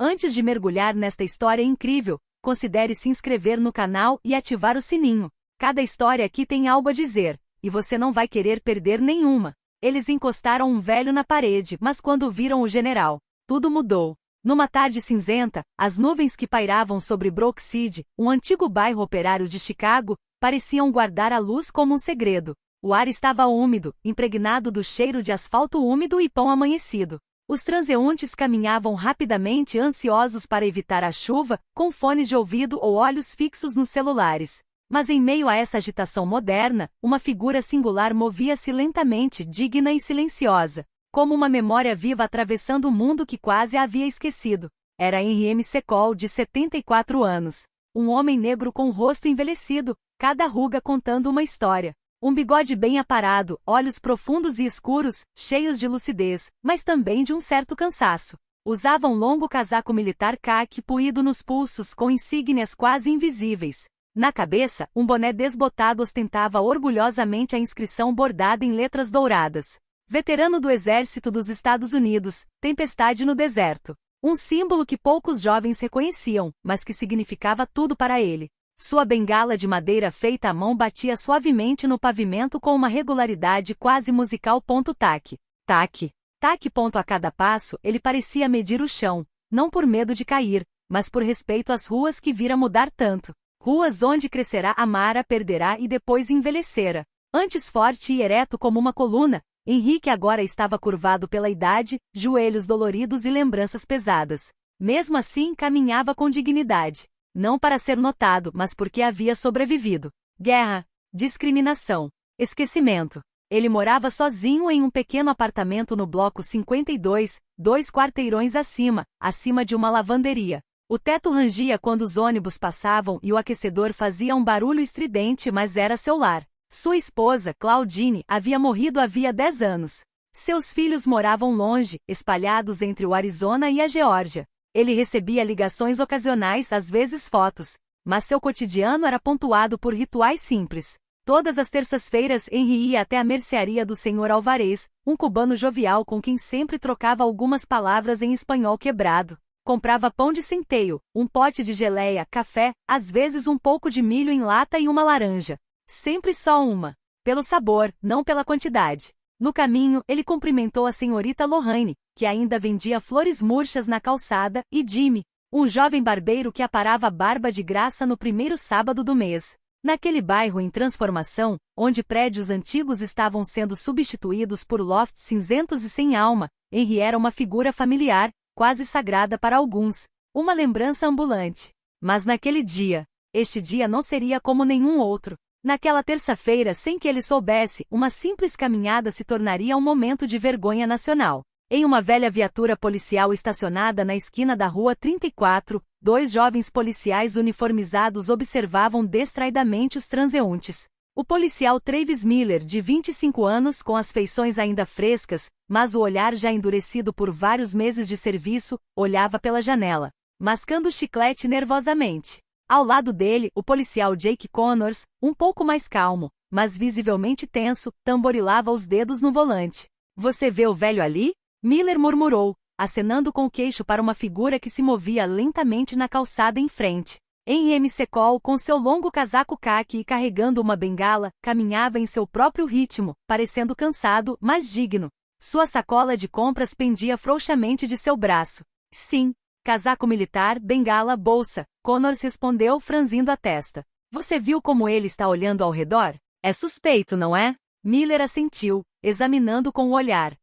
Antes de mergulhar nesta história incrível, considere se inscrever no canal e ativar o sininho. Cada história aqui tem algo a dizer, e você não vai querer perder nenhuma. Eles encostaram um velho na parede, mas quando viram o general, tudo mudou. Numa tarde cinzenta, as nuvens que pairavam sobre Brookside, um antigo bairro operário de Chicago, pareciam guardar a luz como um segredo. O ar estava úmido, impregnado do cheiro de asfalto úmido e pão amanhecido. Os transeuntes caminhavam rapidamente, ansiosos para evitar a chuva, com fones de ouvido ou olhos fixos nos celulares. Mas em meio a essa agitação moderna, uma figura singular movia-se lentamente, digna e silenciosa, como uma memória viva atravessando o mundo que quase a havia esquecido. Era Henry M. Secolles, de 74 anos. Um homem negro com o rosto envelhecido, cada ruga contando uma história. Um bigode bem aparado, olhos profundos e escuros, cheios de lucidez, mas também de um certo cansaço. Usava um longo casaco militar caqui puído nos pulsos com insígnias quase invisíveis. Na cabeça, um boné desbotado ostentava orgulhosamente a inscrição bordada em letras douradas. Veterano do Exército dos Estados Unidos, tempestade no deserto. Um símbolo que poucos jovens reconheciam, mas que significava tudo para ele. Sua bengala de madeira feita à mão batia suavemente no pavimento com uma regularidade quase musical. Taque, taque, taque. A cada passo, ele parecia medir o chão, não por medo de cair, mas por respeito às ruas que vira mudar tanto. Ruas onde crescerá, amara, perderá e depois envelhecera. Antes forte e ereto como uma coluna, Henrique agora estava curvado pela idade, joelhos doloridos e lembranças pesadas. Mesmo assim, caminhava com dignidade. Não para ser notado, mas porque havia sobrevivido. Guerra, discriminação, esquecimento. Ele morava sozinho em um pequeno apartamento no bloco 52, 2 quarteirões acima de uma lavanderia. O teto rangia quando os ônibus passavam e o aquecedor fazia um barulho estridente, mas era seu lar. Sua esposa, Claudine, havia morrido havia 10 anos. Seus filhos moravam longe, espalhados entre o Arizona e a Geórgia. Ele recebia ligações ocasionais, às vezes fotos, mas seu cotidiano era pontuado por rituais simples. Todas as terças-feiras Henry ia até a mercearia do Sr. Alvarez, um cubano jovial com quem sempre trocava algumas palavras em espanhol quebrado. Comprava pão de centeio, um pote de geleia, café, às vezes um pouco de milho em lata e uma laranja. Sempre só uma. Pelo sabor, não pela quantidade. No caminho, ele cumprimentou a senhorita Lorraine, que ainda vendia flores murchas na calçada, e Jimmy, um jovem barbeiro que aparava a barba de graça no primeiro sábado do mês. Naquele bairro em transformação, onde prédios antigos estavam sendo substituídos por lofts cinzentos e sem alma, Henry era uma figura familiar, quase sagrada para alguns, uma lembrança ambulante. Mas naquele dia, este dia não seria como nenhum outro. Naquela terça-feira, sem que ele soubesse, uma simples caminhada se tornaria um momento de vergonha nacional. Em uma velha viatura policial estacionada na esquina da Rua 34, 2 jovens policiais uniformizados observavam distraidamente os transeuntes. O policial Travis Miller, de 25 anos, com as feições ainda frescas, mas o olhar já endurecido por vários meses de serviço, olhava pela janela, mascando chiclete nervosamente. Ao lado dele, o policial Jake Connors, um pouco mais calmo, mas visivelmente tenso, tamborilava os dedos no volante. "Você vê o velho ali?" Miller murmurou, acenando com o queixo para uma figura que se movia lentamente na calçada em frente. Henry M. Secolles, com seu longo casaco caqui e carregando uma bengala, caminhava em seu próprio ritmo, parecendo cansado, mas digno. Sua sacola de compras pendia frouxamente de seu braço. "Sim. Casaco militar, bengala, bolsa", Connors respondeu, franzindo a testa. "Você viu como ele está olhando ao redor? É suspeito, não é?" Miller assentiu, examinando com o olhar.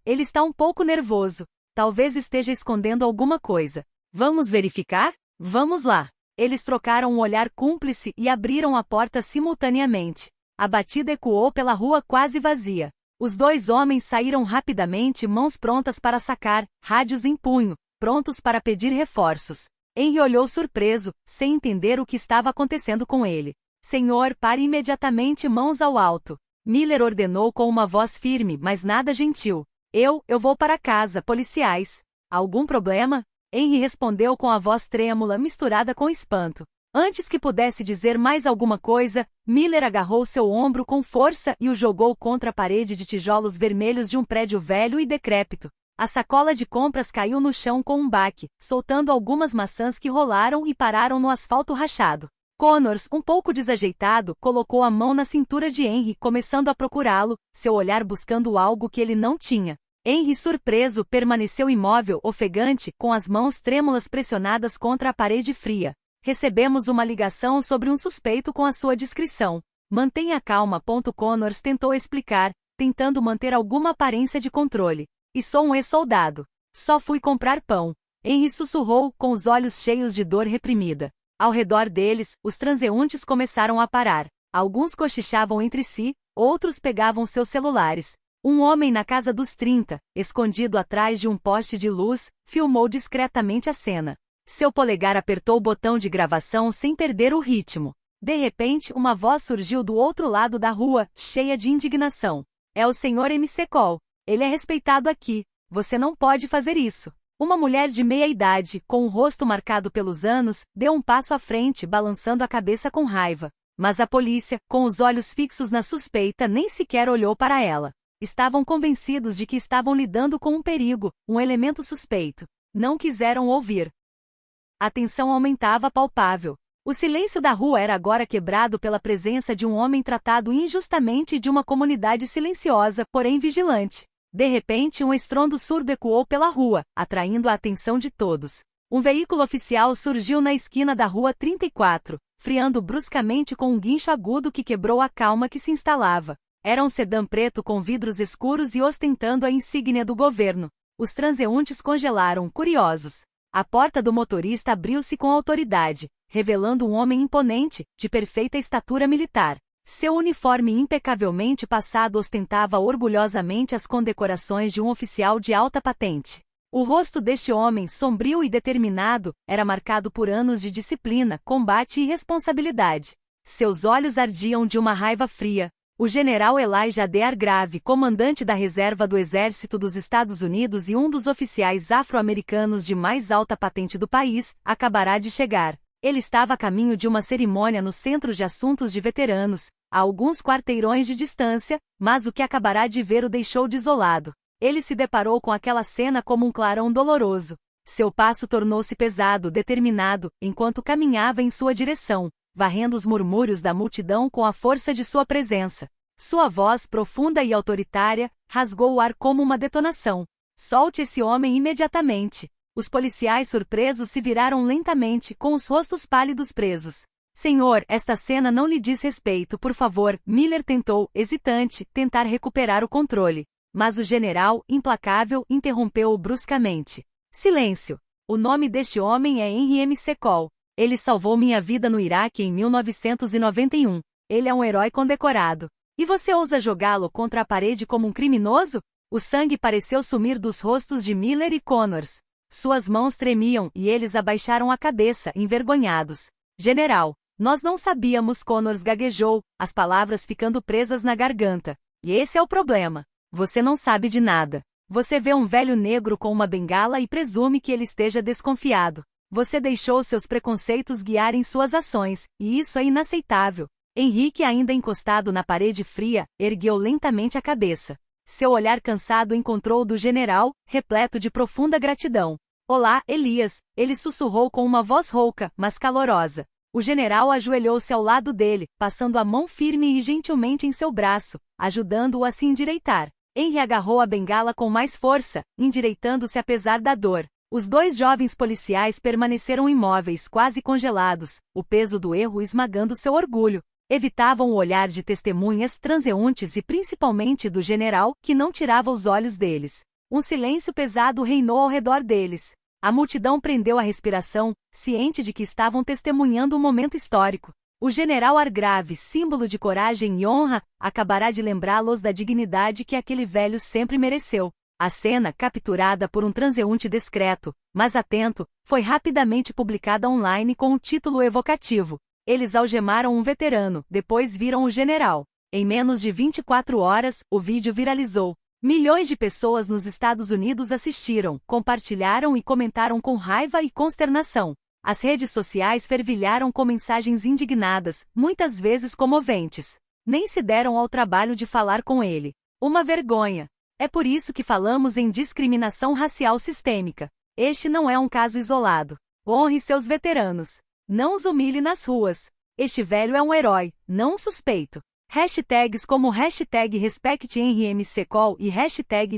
Ele está um pouco nervoso. Talvez esteja escondendo alguma coisa. Vamos verificar? Vamos lá." Eles trocaram um olhar cúmplice e abriram a porta simultaneamente. A batida ecoou pela rua quase vazia. Os 2 homens saíram rapidamente, mãos prontas para sacar, rádios em punho, prontos para pedir reforços. Henry olhou surpreso, sem entender o que estava acontecendo com ele. "Senhor, pare imediatamente, mãos ao alto." Miller ordenou com uma voz firme, mas nada gentil. Eu vou para casa, policiais." "Algum problema?" Henry respondeu com a voz trêmula misturada com espanto. Antes que pudesse dizer mais alguma coisa, Miller agarrou seu ombro com força e o jogou contra a parede de tijolos vermelhos de um prédio velho e decrépito. A sacola de compras caiu no chão com um baque, soltando algumas maçãs que rolaram e pararam no asfalto rachado. Connors, um pouco desajeitado, colocou a mão na cintura de Henry, começando a procurá-lo, seu olhar buscando algo que ele não tinha. Henry, surpreso, permaneceu imóvel, ofegante, com as mãos trêmulas pressionadas contra a parede fria. Recebemos uma ligação sobre um suspeito com a sua descrição. Mantenha calma. Connors tentou explicar, tentando manter alguma aparência de controle. E sou um ex-soldado. Só fui comprar pão. Henry sussurrou, com os olhos cheios de dor reprimida. Ao redor deles, os transeuntes começaram a parar. Alguns cochichavam entre si, outros pegavam seus celulares. Um homem na casa dos 30, escondido atrás de um poste de luz, filmou discretamente a cena. Seu polegar apertou o botão de gravação sem perder o ritmo. De repente, uma voz surgiu do outro lado da rua, cheia de indignação. É o Sr. McCall. Ele é respeitado aqui. Você não pode fazer isso. Uma mulher de meia-idade, com o rosto marcado pelos anos, deu um passo à frente, balançando a cabeça com raiva. Mas a polícia, com os olhos fixos na suspeita, nem sequer olhou para ela. Estavam convencidos de que estavam lidando com um perigo, um elemento suspeito. Não quiseram ouvir. A tensão aumentava palpável. O silêncio da rua era agora quebrado pela presença de um homem tratado injustamente e de uma comunidade silenciosa, porém vigilante. De repente, um estrondo surdo ecoou pela rua, atraindo a atenção de todos. Um veículo oficial surgiu na esquina da rua 34, freando bruscamente com um guincho agudo que quebrou a calma que se instalava. Era um sedã preto com vidros escuros e ostentando a insígnia do governo. Os transeuntes congelaram, curiosos. A porta do motorista abriu-se com autoridade, revelando um homem imponente, de perfeita estatura militar. Seu uniforme impecavelmente passado ostentava orgulhosamente as condecorações de um oficial de alta patente. O rosto deste homem, sombrio e determinado, era marcado por anos de disciplina, combate e responsabilidade. Seus olhos ardiam de uma raiva fria. O general Elijah D. Argrave, comandante da reserva do Exército dos Estados Unidos e um dos oficiais afro-americanos de mais alta patente do país, acabará de chegar. Ele estava a caminho de uma cerimônia no Centro de Assuntos de Veteranos, a alguns quarteirões de distância, mas o que acabará de ver o deixou desolado. Ele se deparou com aquela cena como um clarão doloroso. Seu passo tornou-se pesado, determinado, enquanto caminhava em sua direção, varrendo os murmúrios da multidão com a força de sua presença. Sua voz, profunda e autoritária, rasgou o ar como uma detonação. Solte esse homem imediatamente. Os policiais surpresos se viraram lentamente, com os rostos pálidos presos. Senhor, esta cena não lhe diz respeito, por favor. Miller tentou, hesitante, tentar recuperar o controle. Mas o general, implacável, interrompeu-o bruscamente. Silêncio. O nome deste homem é Henry McCall. Ele salvou minha vida no Iraque em 1991. Ele é um herói condecorado. E você ousa jogá-lo contra a parede como um criminoso? O sangue pareceu sumir dos rostos de Miller e Connors. Suas mãos tremiam e eles abaixaram a cabeça, envergonhados. General, nós não sabíamos. Connors gaguejou, as palavras ficando presas na garganta. E esse é o problema. Você não sabe de nada. Você vê um velho negro com uma bengala e presume que ele esteja desconfiado. Você deixou seus preconceitos guiarem suas ações, e isso é inaceitável. Henrique, ainda encostado na parede fria, ergueu lentamente a cabeça. Seu olhar cansado encontrou o do general, repleto de profunda gratidão. Olá, Elias, ele sussurrou com uma voz rouca, mas calorosa. O general ajoelhou-se ao lado dele, passando a mão firme e gentilmente em seu braço, ajudando-o a se endireitar. Henry agarrou a bengala com mais força, endireitando-se apesar da dor. Os dois jovens policiais permaneceram imóveis, quase congelados, o peso do erro esmagando seu orgulho. Evitavam o olhar de testemunhas, transeuntes e principalmente do general, que não tirava os olhos deles. Um silêncio pesado reinou ao redor deles. A multidão prendeu a respiração, ciente de que estavam testemunhando um momento histórico. O general Argrave, símbolo de coragem e honra, acabará de lembrá-los da dignidade que aquele velho sempre mereceu. A cena, capturada por um transeunte discreto, mas atento, foi rapidamente publicada online com um título evocativo. Eles algemaram um veterano, depois viram o general. Em menos de 24 horas, o vídeo viralizou. Milhões de pessoas nos Estados Unidos assistiram, compartilharam e comentaram com raiva e consternação. As redes sociais fervilharam com mensagens indignadas, muitas vezes comoventes. Nem se deram ao trabalho de falar com ele. Uma vergonha. É por isso que falamos em discriminação racial sistêmica. Este não é um caso isolado. Honre seus veteranos. Não os humilhe nas ruas. Este velho é um herói, não um suspeito. Hashtags como #RespectHenryMCCall e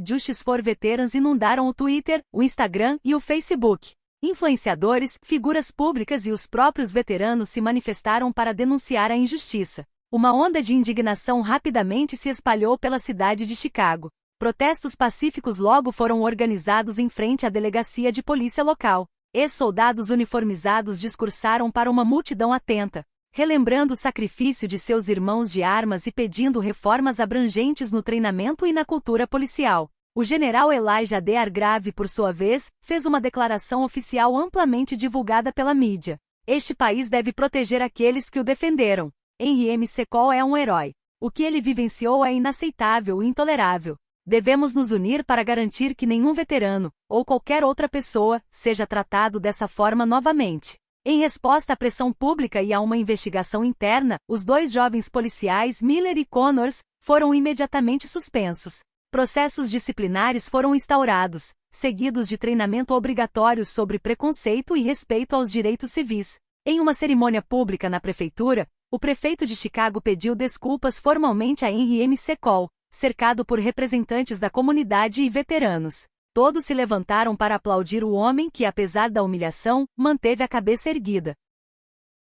#JusticeForVeterans inundaram o Twitter, o Instagram e o Facebook. Influenciadores, figuras públicas e os próprios veteranos se manifestaram para denunciar a injustiça. Uma onda de indignação rapidamente se espalhou pela cidade de Chicago. Protestos pacíficos logo foram organizados em frente à delegacia de polícia local. Ex-soldados uniformizados discursaram para uma multidão atenta, relembrando o sacrifício de seus irmãos de armas e pedindo reformas abrangentes no treinamento e na cultura policial. O general Elijah D. Hargrave, por sua vez, fez uma declaração oficial amplamente divulgada pela mídia. Este país deve proteger aqueles que o defenderam. Henry MCCall é um herói. O que ele vivenciou é inaceitável e intolerável. Devemos nos unir para garantir que nenhum veterano, ou qualquer outra pessoa, seja tratado dessa forma novamente. Em resposta à pressão pública e a uma investigação interna, os dois jovens policiais Miller e Connors foram imediatamente suspensos. Processos disciplinares foram instaurados, seguidos de treinamento obrigatório sobre preconceito e respeito aos direitos civis. Em uma cerimônia pública na prefeitura, o prefeito de Chicago pediu desculpas formalmente a Henry MCCall, cercado por representantes da comunidade e veteranos. Todos se levantaram para aplaudir o homem que, apesar da humilhação, manteve a cabeça erguida.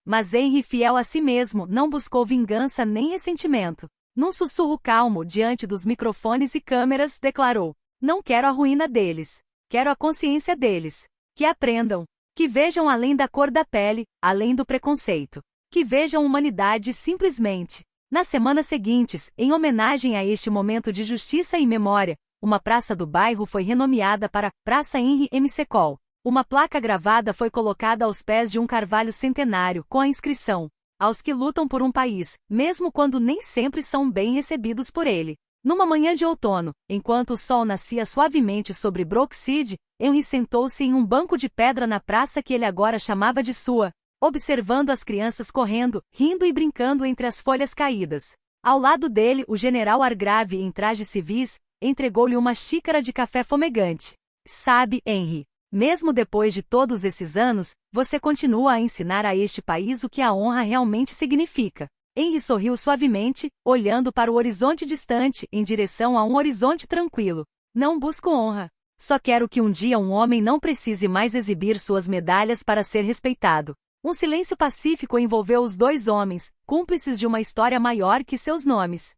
Mas Henry, fiel a si mesmo, não buscou vingança nem ressentimento. Num sussurro calmo diante dos microfones e câmeras, declarou: "Não quero a ruína deles. Quero a consciência deles. Que aprendam. Que vejam além da cor da pele, além do preconceito. Que vejam humanidade simplesmente." Nas semanas seguintes, em homenagem a este momento de justiça e memória, uma praça do bairro foi renomeada para Praça Henry MCCall. Uma placa gravada foi colocada aos pés de um carvalho centenário com a inscrição: "Aos que lutam por um país, mesmo quando nem sempre são bem recebidos por ele." Numa manhã de outono, enquanto o sol nascia suavemente sobre Brookside, Henry sentou-se em um banco de pedra na praça que ele agora chamava de sua, observando as crianças correndo, rindo e brincando entre as folhas caídas. Ao lado dele, o general Hargrave, em trajes civis, entregou-lhe uma xícara de café fumegante. "Sabe, Henry, mesmo depois de todos esses anos, você continua a ensinar a este país o que a honra realmente significa." Henry sorriu suavemente, olhando para o horizonte distante, em direção a um horizonte tranquilo. "Não busco honra. Só quero que um dia um homem não precise mais exibir suas medalhas para ser respeitado." Um silêncio pacífico envolveu os dois homens, cúmplices de uma história maior que seus nomes.